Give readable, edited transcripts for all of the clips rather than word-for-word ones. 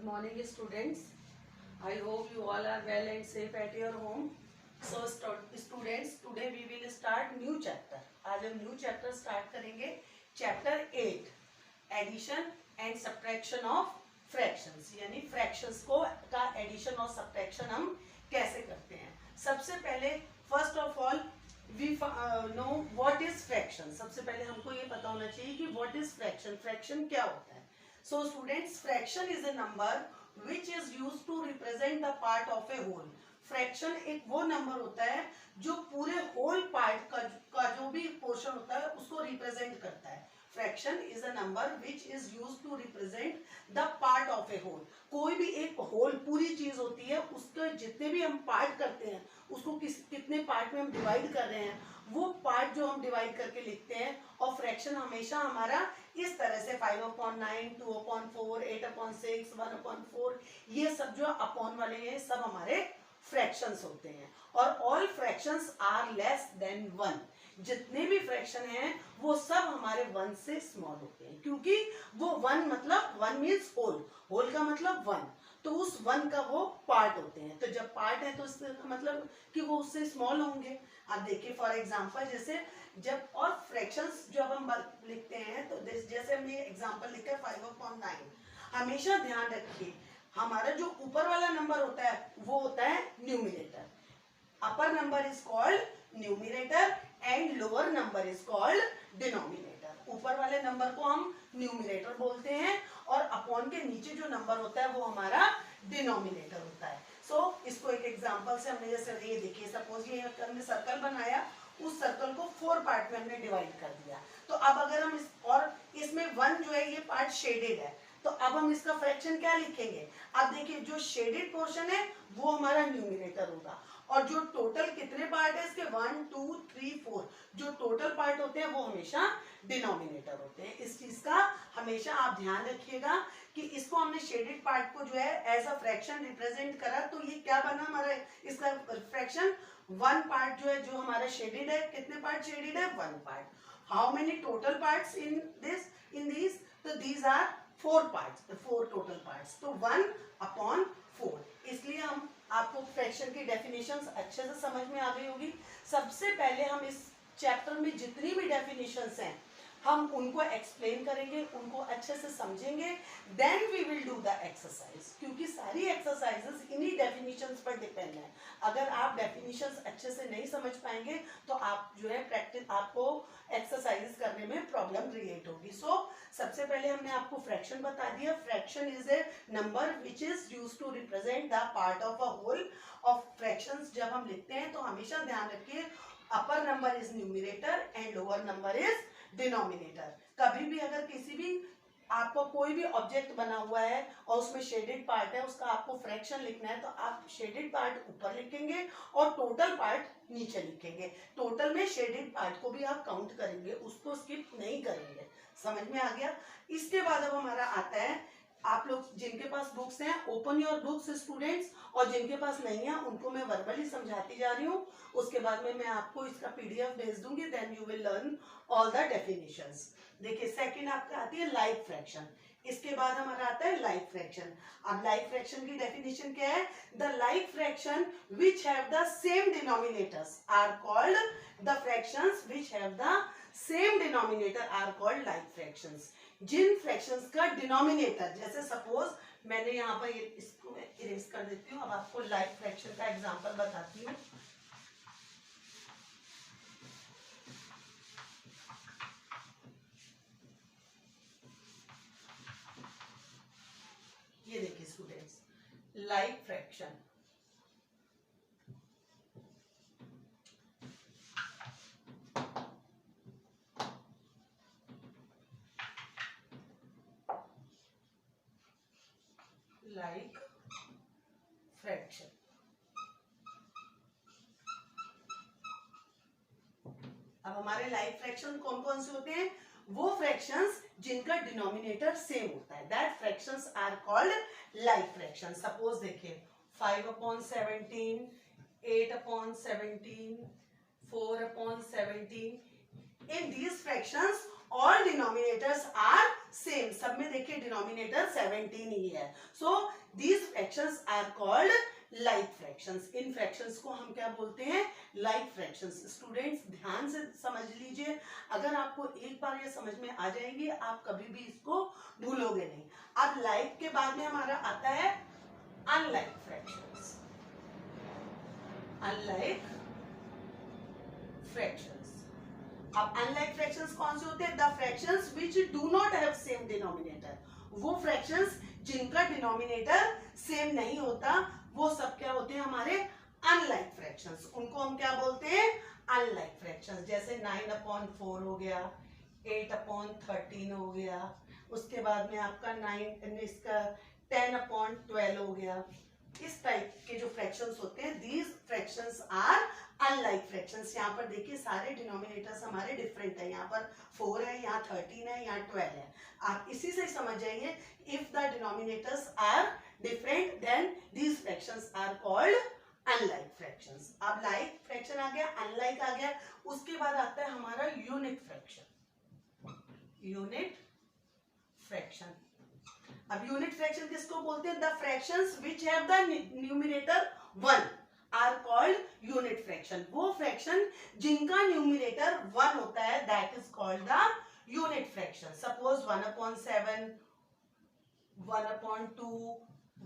morning students. I hope you all are well and safe at your home. So students, today we will start new chapter. आज हम new chapter start करेंगे. Chapter 8 Addition and Subtraction of Fractions. यानी fractions को का addition और subtraction हम कैसे करते हैं. सबसे पहले first of all we know what is fraction. सबसे पहले हमको ये पता होना चाहिए कि what is fraction. Fraction क्या होता है. So students, fraction is a number which is used to represent the part of a whole. Fraction एक वो नंबर होता है जो पूरे whole part का जो भी पोर्शन होता है उसको रिप्रेजेंट करता है. Fraction is a number which is used to represent the part of a whole. कोई भी एक whole पूरी चीज होती है, उसके जितने भी हम पार्ट करते हैं उसको कितने पार्ट में हम डिवाइड कर रहे हैं, वो पार्ट जो हम डिवाइड करके लिखते हैं. और फ्रैक्शन हमेशा हमारा इस तरह से 5/9, 2/4, 8/6, 1/4, ये सब जो अपॉन वाले हैं सब हमारे फ्रैक्शंस होते हैं. और all fractions are less than 1. जितने भी फ्रैक्शन हैं वो सब हमारे 1 से स्मॉल होते हैं, क्योंकि वो 1 मतलब 1 मीन्स होल, होल का मतलब 1, तो उस 1 का वो पार्ट होते हैं. तो जब पार्ट है तो इसका मतलब कि वो उससे स्मॉल होंगे. आप देखिए फॉर एग्जांपल, जैसे जब और फ्रैक्शंस जब हम लिखते हैं तो जैसे हमने एग्जांपल लिखा है 5/9. हमेशा ध्यान रखिए हमारा जो ऊपर वाला नंबर होता है वो होता है numerator. Upper number is called numerator and lower number is called denominator. ऊपर वाले नंबर को हम न्यूमरेटर बोलते हैं और अपॉन के नीचे जो नंबर होता है वो हमारा डिनोमिनेटर होता है. सो इसको एक एग्जांपल से हमने जैसे ये देखिए, सपोज ये हमने सर्कल बनाया, उस सर्कल को 4 पार्ट में हमने डिवाइड कर दिया. तो अब अगर हम इसमें 1 जो है ये पार्ट शेडेड है, तो अब हम इसका फ्रैक्शन क्या लिखेंगे. अब देखिए जो शेडेड पोर्शन है वो हमारा न्यूमरेटर होगा, और जो टोटल कितने पार्ट है इसके 1 2 3 4 जो टोटल पार्ट होते हैं वो हमेशा डिनोमिनेटर होते हैं. इस चीज का हमेशा आप ध्यान रखिएगा कि इसको हमने शेडेड पार्ट को जो है एज अ फ्रैक्शन रिप्रेजेंट करा, तो ये क्या बना हमारा इसका फ्रैक्शन. 1 पार्ट जो है जो हमारा शेडेड है, कितने पार्ट शेडेड है 1 part. How many total parts in this, तो these are 4 parts, 4 total parts. तो 1/4. इसलिए हम आपको फ्रैक्शन की डेफिनेशंस अच्छे से समझ में आ गई होगी. सबसे पहले हम इस चैप्टर में जितनी भी डेफिनेशंस हैं हम उनको एक्सप्लेन करेंगे, उनको अच्छे से समझेंगे. Then we will do the exercise, क्योंकि सारी एक्सरसाइजेस इन्हीं डेफिनेशंस पर डिपेंड है. अगर आप डेफिनेशंस अच्छे से नहीं समझ पाएंगे तो आप जो है प्रैक्टिस आपको एक्सरसाइज करने में प्रॉब्लम क्रिएट होगी. सो सबसे पहले हमने आपको फ्रैक्शन बता दिया. Fraction is a number which is used to represent the part of a whole. Of fractions जब हम लिखते हैं तो हमेशा ध्यान रखिए upper number is numerator and lower number is denominator. कभी भी अगर किसी भी आपको कोई भी ऑब्जेक्ट बना हुआ है और उसमें शेडेड पार्ट है, उसका आपको फ्रैक्शन लिखना है, तो आप शेडेड पार्ट ऊपर लिखेंगे और टोटल पार्ट नीचे लिखेंगे. टोटल में शेडेड पार्ट को भी आप काउंट करेंगे, उसको स्किप नहीं करेंगे. समझ में आ गया. इसके बाद अब हमारा आता है, आप लोग जिनके पास बुक्स हैं ओपन योर बुक्स स्टूडेंट्स, और जिनके पास नहीं है उनको मैं वर्बली समझाती जा रही हूँ. उसके बाद में मैं आपको इसका पीडीएफ भेज दूंगी. Then you will learn all the definitions. देखिए सेकंड आपका आती है लाइक फ्रैक्शन. इसके बाद हमारा आता है लाइक फ्रैक्शन. अब लाइक फ्रैक्शन की डेफिनेशन क्या है. The like fraction which have the same denominators are called, the fractions which have the same denominator are called like fractions. जिन फ्रैक्शंस का डिनोमिनेटर, जैसे सपोज मैंने यहाँ पर इसको मैं इरेज कर देती हूँ. अब आपको लाइक फ्रैक्शन का एग्जांपल बताती हूँ. ये देखिए students, like fraction. Like fraction. अब हमारे लाइक फ्रैक्शन कौन कौन से होते हैं. वो फ्रैक्शंस जिनका डिनोमिनेटर सेम होता है, that fractions are called like fraction. Suppose देखिए 5/17, 8/17, 4/17. In these fractions all denominators are same, सब में देखिए डिनोमिनेटर 17 ही है. So these fractions are called like fractions. इन फ्रैक्शंस को हम क्या बोलते हैं? Like fractions. स्टूडेंट्स ध्यान से समझ लीजिए, अगर आपको एक बार ये समझ में आ जाएगी आप कभी भी इसको भूलोगे नहीं. अब लाइक के बाद में हमारा आता है अनलाइक फ्रैक्शंस. Unlike fractions. अब अनलाइक फ्रैक्शंस कौन से होते हैं? The fractions which do not have same denominator. वो फ्रैक्शंस जिनका डिनोमिनेटर सेम नहीं होता, वो सब क्या होते हैं? हमारे अनलाइक फ्रैक्शंस. उनको हम क्या बोलते हैं? Unlike fractions. जैसे 9/4 हो गया, 8/13 हो गया, उसके बाद में आपका 10/12 हो गया. इस टाइप के जो फ्रैक्शंस होते हैं, these fractions are unlike fractions. यहाँ पर देखिए सारे डिनोमिनेटर्स हमारे डिफरेंट है. यहाँ पर 4 है, यहाँ 13 है, यहाँ 12 है. आप इसी से समझ जाइए, if the denominators are different then these fractions are called unlike fractions. अब लाइक फ्रैक्शन आ गया, अनलाइक आ गया, उसके बाद आता है हमारा यूनिट फ्रैक्शन. Unit fraction. अब यूनिट फ्रैक्शन किसको बोलते हैं? The fractions which have the numerator 1 are called unit fraction. वो फ्रैक्शन जिनका न्यूमरेटर 1 होता है, that is called the unit fraction. Suppose 1/7, 1/2,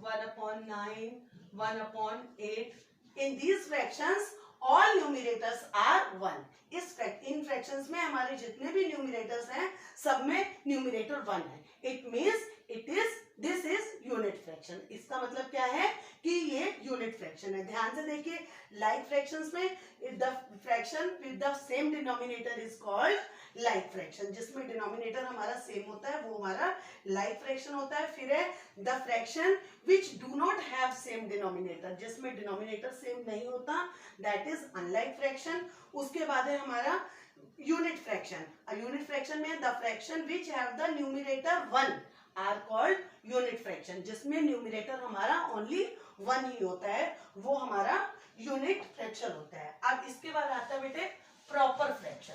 1/9, 1/8. In these fractions all numerators are 1. In fractions में हमारे जितने भी न्यूमरेटर्स हैं, सब में न्यूमरेटर 1 है. It means this is unit fraction. इसका मतलब क्या है कि ये यूनिट फ्रैक्शन है. ध्यान से देखिए, लाइक फ्रैक्शंस में the fraction with the same denominator is called like fraction. जिसमें डिनोमिनेटर हमारा सेम होता है वो हमारा लाइक फ्रैक्शन होता है. फिर है the fraction which do not have same denominator. जिसमें डिनोमिनेटर सेम नहीं होता, दैट इज अनलाइक फ्रैक्शन. उसके बाद है हमारा यूनिट फ्रैक्शन. यूनिट फ्रैक्शन में the fraction which have the numerator 1 are called unit fraction. जिसमें न्यूमरेटर हमारा ओनली 1 ही होता है, वो हमारा यूनिट फ्रैक्शन होता है. अब इसके बाद आता है बेटे प्रॉपर फ्रैक्शन.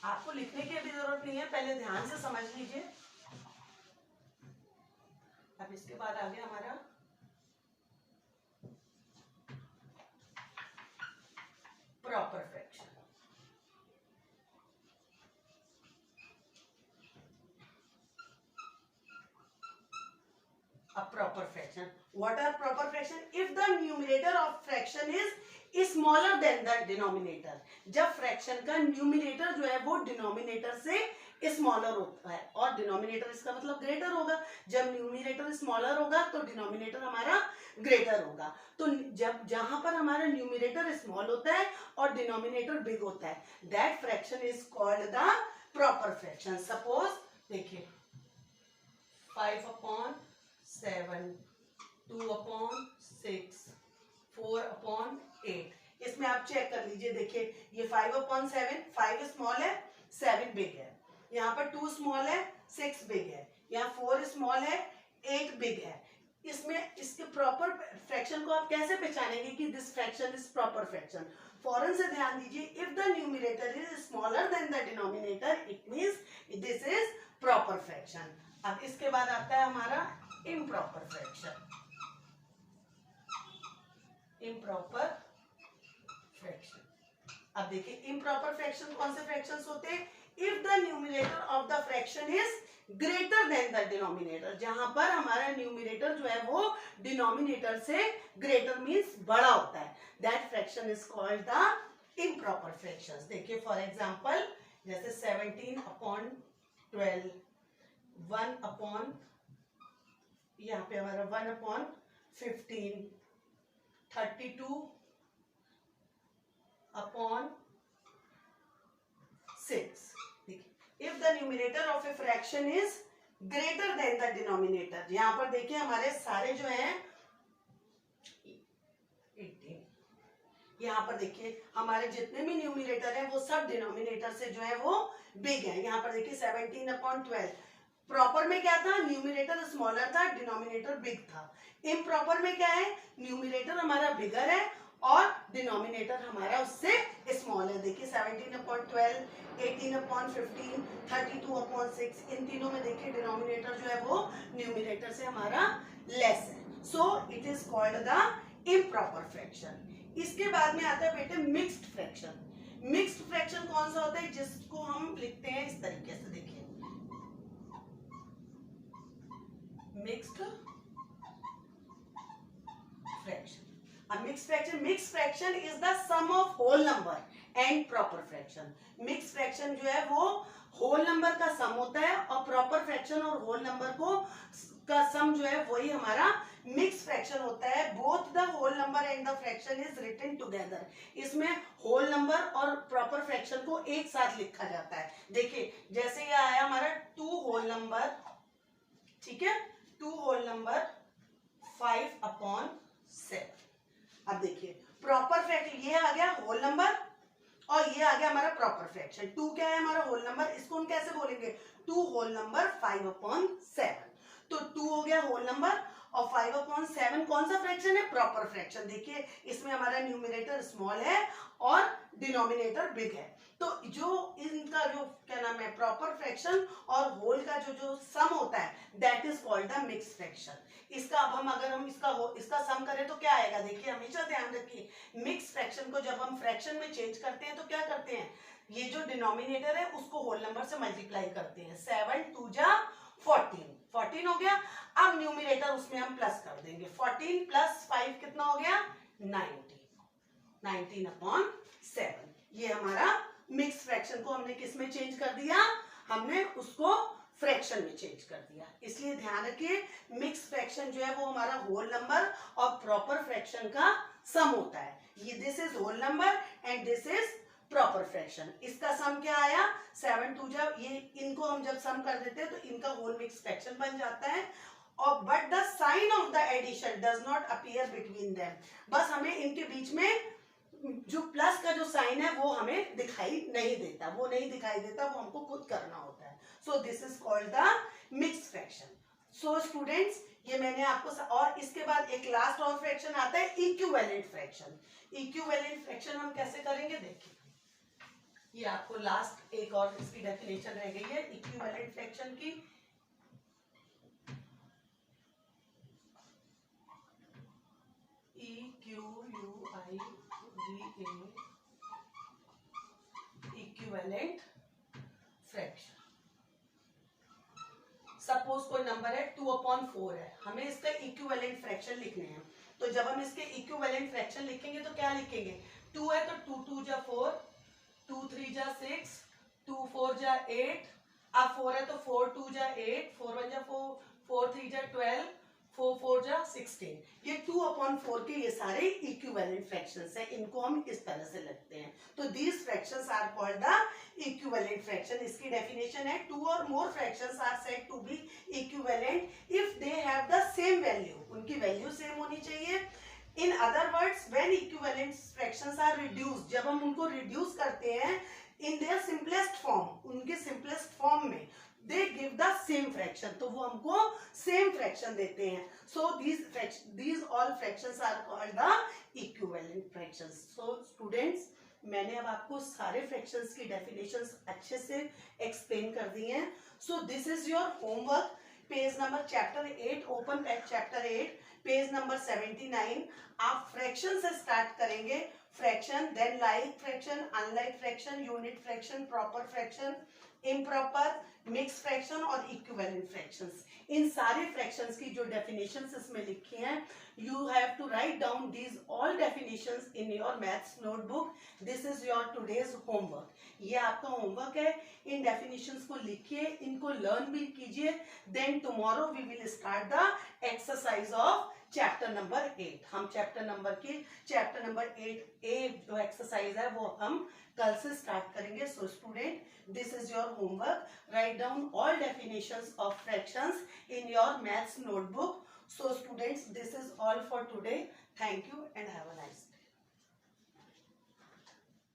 आपको लिखने की भी जरूरत नहीं है, पहले ध्यान से समझ लीजिए. अब इसके बाद आ गया हमारा proper fraction. A proper fraction. What are proper fraction? If the numerator of fraction is smaller than the denominator. जब फ्रैक्शन का न्यूमिनेटर जो है वो डिनोमिनेटर से स्मॉलर होता है, और डिनोमिनेटर इसका मतलब ग्रेटर होगा. जब न्यूमिनेटर स्मॉलर होगा तो डिनोमिनेटर हमारा ग्रेटर होगा. तो जब जहां पर हमारा न्यूमिनेटर स्मॉल होता है और डिनोमिनेटर बिग होता है, that fraction is called the proper fraction. Suppose देखिए 5/7, 2/6, 4/8. इसमें आप चेक कर लीजिए. देखिए ये 5/7, 5 स्मॉल है, 7 बिग है. यहाँ पर 2 स्मॉल है, 6 बिग है. यहाँ 4 स्मॉल है, 8 बिग है. इसमें इसके प्रॉपर फ्रैक्शन को आप कैसे पहचानेंगे कि this fraction is proper fraction? फौरन से ध्यान दीजिए. If the numerator is smaller than the denominator, it means this is proper fraction. अब इसके बाद आता है हमारा इम्प्रॉपर फ्रैक्शन. Improper fraction. अब देखिए इम्प्रॉपर फ्रैक्शन कौन से फ्रैक्शंस होते हैं? If the numerator of the fraction is greater than the denominator. जहां पर हमारा न्यूमरेटर जो है वो डिनोमिनेटर से ग्रेटर मींस बड़ा होता है, that fraction is called the improper fractions. देखिए फॉर एग्जांपल जैसे 17/12, 1/ यहाँ पे हमारा 1/15, 32/6. If the numerator of a fraction is greater than the denominator, यहाँ पर देखिए हमारे सारे जो हैं 18. यहाँ पर देखिए हमारे जितने भी न्यूमिनेटर हैं वो सब डिनोमिनेटर से जो है वो बिग है. यहाँ पर देखिए 17/12. प्रॉपर में क्या था? न्यूमिनेटर स्मॉलर था, डिनोमिनेटर बिग था. इम्प्रॉपर में क्या है? न्यूमिनेटर हमारा बिगर है और डिनोमिनेटर हमारा उससे स्मॉल है। देखिए 17/12, 18/15, 32/6, इन तीनों में देखिए डिनोमिनेटर जो है वो न्यूमिनेटर से हमारा लेस है। So it is called the improper fraction. इसके बाद में आता है बेटे मिक्स्ड फ्रैक्शन। मिक्स्ड फ्रैक्शन कौन सा होता है? जिसको हम लिखते हैं इस तरीके से, देखिए मिक्स्ड फ्रैक्शन। अब mixed fraction is the sum of whole number and proper fraction. Mixed fraction जो है वो होल नंबर का सम होता है, और प्रॉपर फ्रैक्शन और होल नंबर को का सम जो है वही हमारा मिक्स फ्रैक्शन होता है। Both the whole number and the fraction is written together. इसमें होल नंबर और प्रॉपर फ्रैक्शन को एक साथ लिखा जाता है। देखिए जैसे ये आया हमारा 2 होल नंबर, ठीक है, 2 होल नंबर 5/7। अब देखिए प्रॉपर फ्रैक्शन ये आ गया होल नंबर और ये आ गया हमारा प्रॉपर फ्रैक्शन। 2 क्या है हमारा होल नंबर, इसको हम कैसे बोलेंगे? 2 होल नंबर 5/7। तो 2 हो गया होल नंबर और 5/7 कौन सा फ्रैक्शन है? Proper fraction. देखिए इसमें हमारा न्यूमिनेटर स्मॉल है और डिनोमिनेटर बिग है। तो जो इनका जो क्या नाम है प्रॉपर फ्रैक्शन और होल का जो सम होता है that is called the mix fraction. इसका अब हम अगर हम इसका सम करें तो क्या आएगा? देखिए हमेशा ध्यान रखिए मिक्स फ्रैक्शन को जब हम फ्रैक्शन में चेंज करते हैं तो क्या करते हैं? ये जो डिनोमिनेटर है उसको होल नंबर से मल्टीप्लाई करते हैं। 7 2 जा 14, 14 हो गया। अब न्यूमिनेटर उसमें हम प्लस कर देंगे। 14 + 5 कितना हो गया? 19, 19/7। ये हमारा मिक्स फ्रैक्शन को हमने किस में चेंज कर दिया? हमने उसको फ्रैक्शन में चेंज कर दिया। इसलिए ध्यान रखिए मिक्स फ्रैक्शन जो है वो हमारा होल नंबर और प्रॉपर फ्रैक्शन का सम होता है। ये this is whole number and this is proper fraction. इसका सम क्या आया? 7 2 जब ये इनको हम जब सम कर देते हैं तो इनका होल मिक्स फ्रैक्शन बन जाता है। और but the sign of the addition does not appear between them. बस हमें इनके बीच में जो प्लस का जो साइन है वो हमें दिखाई नहीं देता, वो नहीं दिखाई देता, वो हमको खुद करना होता है। सो this is called the mix fraction. So students ये मैंने आपको और इसके बाद एक लास्ट और फ्रैक्शन आता है इक्विवेलेंट फ्रैक्शन। इक्विवेलेंट फ्रैक्शन हम कैसे करेंगे? देखिए ये आपको लास्ट एक और इसकी डेफिनेशन रह गई है इक्विवेलेंट फ्रैक्शन की। Equivalent fraction. सपोज कोई नंबर है 2/4 है, हमें इसका इक्विवेलेंट फ्रैक्शन लिखने हैं। तो जब हम इसके इक्विवेलेंट फ्रैक्शन लिखेंगे तो क्या लिखेंगे? 2 है तो 2 2 जा 4, 2 3 जा 6, 2 4 जा 8। अब 4 है तो 4 2 जा 8, 4 1 जा 4, 4 3 जा 12, 4 4 जा 16। ये 2/4 के ये सारे इक्विवेलेंट फ्रैक्शंस हैं, इनको हम इस तरह से लिखते हैं। तो these fractions are called the equivalent fraction. इसकी डेफिनेशन है 2 or more fractions are said to be equivalent if they have the same value। उनकी वैल्यू सेम होनी चाहिए। In other words, when equivalent fractions are reduced, जब हम उनको reduce करते हैं in their simplest form, उनके सिंपलेस्ट फॉर्म में they give the same fraction, तो वो हमको सेम फ्रैक्शन देते हैं। So these all fractions are called the equivalent fractions। So students मैंने अब आपको सारे फ्रैक्शंस की डेफिनेशंस अच्छे से एक्सप्लेन कर दी हैं। So this is your homework. Page number chapter 8, open chapter 8, page number 79। आप फ्रैक्शन से स्टार्ट करेंगे। Fraction, then like fraction, unlike fraction, unit fraction, proper fraction, improper, mix fraction और इक्विवेलेंट फ्रैक्शंस। इन सारे फ्रैक्शंस की जो डेफिनेशंस इसमें लिखी हैं, you have to write down these all definitions in your maths notebook। this is your today's homework। ये आपका होमवर्क है। इन डेफिनेशंस को लिखिए, इनको लर्न भी कीजिए। Then tomorrow we will start the exercise of chapter number 8। हम चैप्टर नंबर 8 ए जो एक्सरसाइज है वो हम कल से स्टार्ट करेंगे। So student this is your homework. Write down all definitions of fractions in your maths notebook। So students, this is all for today। Thank you and have a nice day।